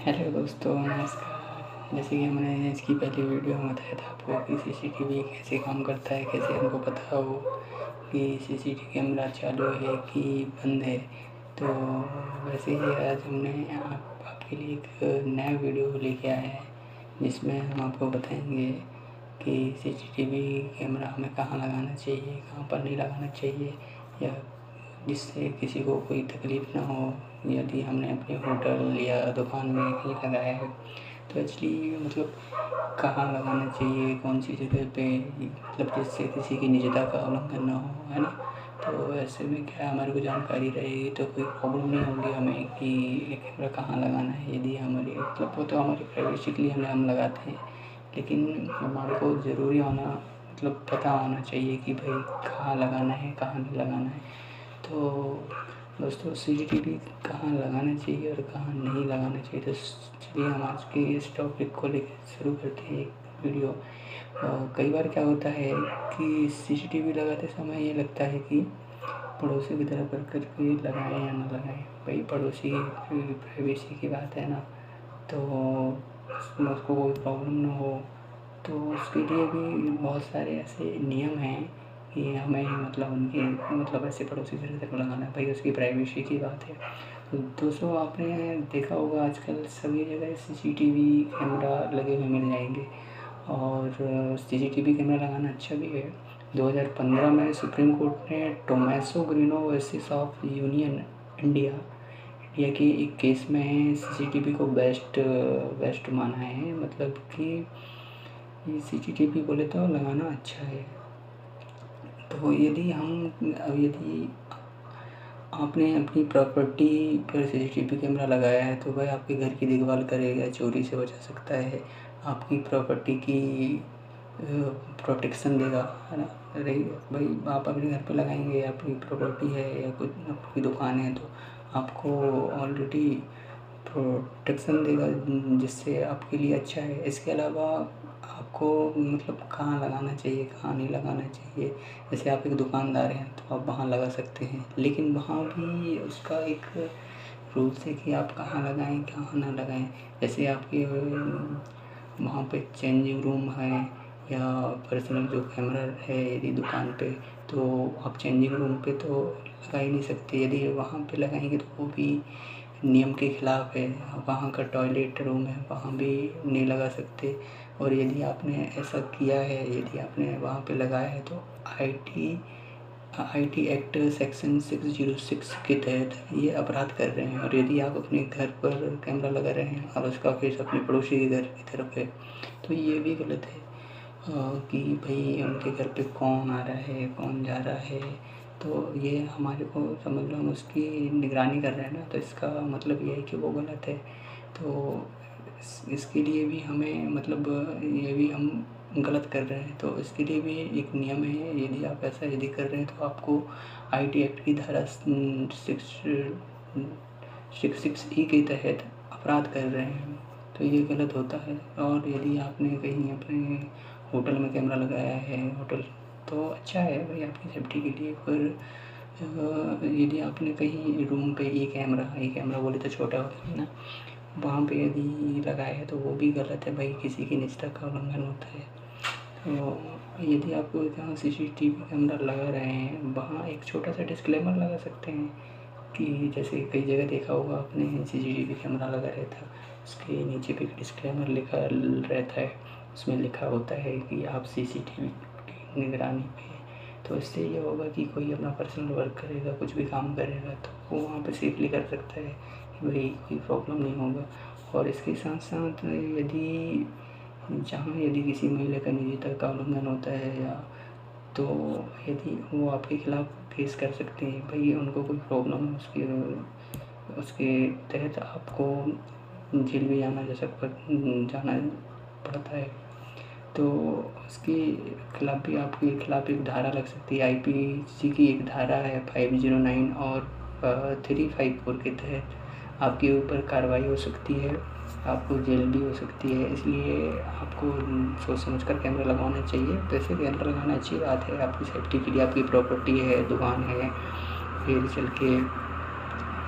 Hello दोस्तों, नमस्कार। जैसे कि हमने इसकी पहली वीडियो में बताया था आपको कि सीसीटीवी कैसे काम करता है, कैसे हमको पता हो कि सीसीटीवी कैमरा चालू है कि बंद है। तो वैसे ही आज हमने आपके लिए एक नया वीडियो लेके आए हैं, जिसमें हम आपको बताएंगे कि सीसीटीवी कैमरा हमें कहाँ लगाना चाहिए, कहाँ पर नहीं लगाना चाहिए, या जिससे किसी को कोई तकलीफ़ ना हो। यदि हमने अपने होटल या दुकान में कहीं लगाया है तो एक्चुअली मतलब कहाँ लगाना चाहिए, कौन सी जगह पे, मतलब जिससे किसी की निजता का उल्लंघन ना हो, है ना। तो ऐसे में क्या हमारे को जानकारी रहेगी तो कोई प्रॉब्लम नहीं होगी हमें कि ये कैमरा कहाँ लगाना है। यदि हमारी मतलब वो तो हमारी प्राइवेसी के लिए हम लगाते हैं, लेकिन हमारे को ज़रूरी होना मतलब पता होना चाहिए कि भाई कहाँ लगाना है, कहाँ नहीं लगाना है। तो दोस्तों, सीसीटीवी कहाँ लगाना चाहिए और कहाँ नहीं लगाना चाहिए, तो चलिए हम आज के इस टॉपिक को लेकर शुरू करते हैं एक वीडियो। कई बार क्या होता है कि सीसीटीवी लगाते समय ये लगता है कि पड़ोसी की तरफ कर के लगाएं या ना लगाएं। भाई पड़ोसी की प्राइवेसी की बात है ना, तो उसमें उसको कोई प्रॉब्लम ना हो, तो उसके लिए भी बहुत सारे ऐसे नियम हैं कि हमें मतलब उनके मतलब ऐसे पड़ोसी से तक लगाना है। भाई उसकी प्राइवेसी की बात है। तो दोस्तों, आपने देखा होगा आजकल सभी जगह सीसीटीवी कैमरा लगे हुए मिल जाएंगे, और सीसीटीवी कैमरा लगाना अच्छा भी है। 2015 में सुप्रीम कोर्ट ने Tomaso Grino versus of union India India के एक केस में सीसीटीवी को बेस्ट माना है। मतलब कि ये सीसीटीवी बोले तो लगाना अच्छा है। तो यदि आपने अपनी प्रॉपर्टी पर सीसीटीवी कैमरा लगाया है तो भाई आपके घर की देखभाल करेगा, चोरी से बचा सकता है, आपकी प्रॉपर्टी की प्रोटेक्शन देगा, है ना। रही भाई आप अपने घर पे लगाएंगे, आपकी प्रॉपर्टी है या कुछ आपकी दुकान है, तो आपको ऑलरेडी प्रोटेक्शन देगा, जिससे आपके लिए अच्छा है। इसके अलावा आपको मतलब कहाँ लगाना चाहिए, कहाँ नहीं लगाना चाहिए। जैसे आप एक दुकानदार हैं तो आप वहाँ लगा सकते हैं, लेकिन वहाँ भी उसका एक रूल्स है कि आप कहाँ लगाएं, कहाँ ना लगाएं। जैसे आपके वहाँ पे चेंजिंग रूम है या पर्सनल जो कैमरा है यदि दुकान पे, तो आप चेंजिंग रूम पे तो लगा ही नहीं सकते। यदि वहाँ पे लगाएंगे तो वो भी नियम के खिलाफ है। वहाँ का टॉयलेट रूम है, वहाँ भी नहीं लगा सकते। और यदि आपने ऐसा किया है, यदि आपने वहाँ पे लगाया है तो आईटी एक्ट सेक्शन 606 के तहत ये अपराध कर रहे हैं। और यदि आप अपने घर पर कैमरा लगा रहे हैं और उसका फेस अपने पड़ोसी के घर की तरफ है तो ये भी गलत है कि भाई उनके घर पे कौन आ रहा है, कौन जा रहा है। तो ये हमारे को समझ लो हम उसकी निगरानी कर रहे हैं ना, तो इसका मतलब ये है कि वो गलत है। तो इसके लिए भी हमें मतलब ये भी हम गलत कर रहे हैं, तो इसके लिए भी एक नियम है। यदि आप ऐसा यदि कर रहे हैं तो आपको आईटी एक्ट की धारा 666E के तहत अपराध कर रहे हैं, तो ये गलत होता है। और यदि आपने कहीं अपने होटल में कैमरा लगाया है, होटल तो अच्छा है भाई आपकी सेफ्टी के लिए, पर यदि आपने कहीं रूम पे ये कैमरा बोले तो छोटा होता है ना, वहाँ पे यदि लगाया है तो वो भी गलत है। भाई किसी की निजता का उल्लंघन होता है। तो यदि आप जहाँ सीसीटीवी कैमरा लगा रहे हैं वहाँ एक छोटा सा डिस्क्लेमर लगा सकते हैं कि जैसे कई जगह देखा होगा आपने सीसीटीवी कैमरा लगा रहता है, उसके नीचे भी एक डिस्क्लेमर लिखा रहता है। उसमें लिखा होता है कि आप सीसीटीवी की निगरानी पे हैं। तो इससे ये होगा कि कोई अपना पर्सनल वर्क करेगा, कुछ भी काम करेगा तो वो वहाँ पे सेफली कर सकता है कि भाई कोई प्रॉब्लम नहीं होगा। और इसके साथ साथ यदि किसी महिला का निजता का उल्लंघन होता है या तो यदि वो आपके खिलाफ केस कर सकते हैं। भाई उनको कोई प्रॉब्लम है उसके तहत आपको जेल भी जाना पड़ता है। तो उसके खिलाफ भी आपके खिलाफ एक धारा लग सकती है। आईपीसी की एक धारा है 509 और 354 के तहत आपके ऊपर कार्रवाई हो सकती है, आपको जेल भी हो सकती है। इसलिए आपको सोच समझ कर कैमरा लगवाना चाहिए। वैसे कैमरा लगाना अच्छी बात है आपकी सेफ्टी के लिए, आपकी प्रॉपर्टी है, दुकान है, फिर चल के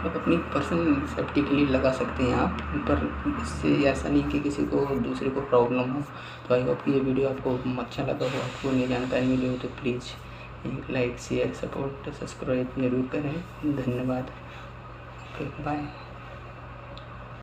मतलब अपनी पर्सनल सेफ्टी के लिए लगा सकते हैं आप, पर इससे ऐसा नहीं कि किसी को दूसरे को प्रॉब्लम हो। तो आई होप ये वीडियो आपको अच्छा लगा हो, आपको नई जानकारी मिली हो, तो please like share support subscribe ज़रूर करें। धन्यवाद। Okay bye.